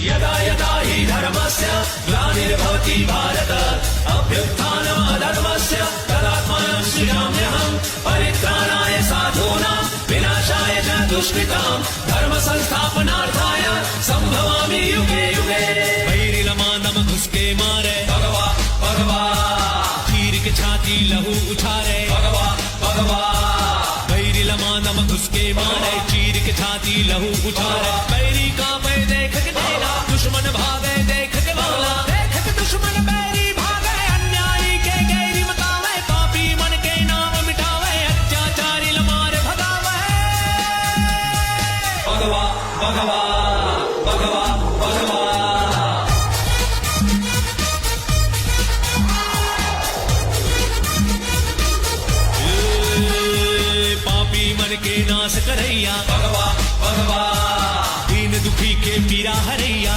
यदा यदा हि धर्मस्य ग्लानिर्भवति भारत अभ्युत्थानमधर्मस्य तदात्मानं सृजाम्यहम् परित्राणाय साधूनां विनाशाय च दुष्कृतां धर्म संस्थापनार्थाय संभवामि युगे युगे। बैरिलमानम घुसके मारे भगवा भगवा, चीर के छाती लहू उछारे भगवा भगवा। बैरिलमानम घुसके मारे चीर के छाती लहू उछारे। बैरी कांपे देख के नैना दुश्मन भागे देख के मौला, देख के दुश्मन बैरी भागे अन्यायी के गैरी मतावे। पापी मन के नाम मिटावे अत्याचारी लमार भगावे। भगवा भगवा भगवा भगवा। पापी मन के नाश करैया भगवा भगवा। दीन दुखी के पीरा हरैया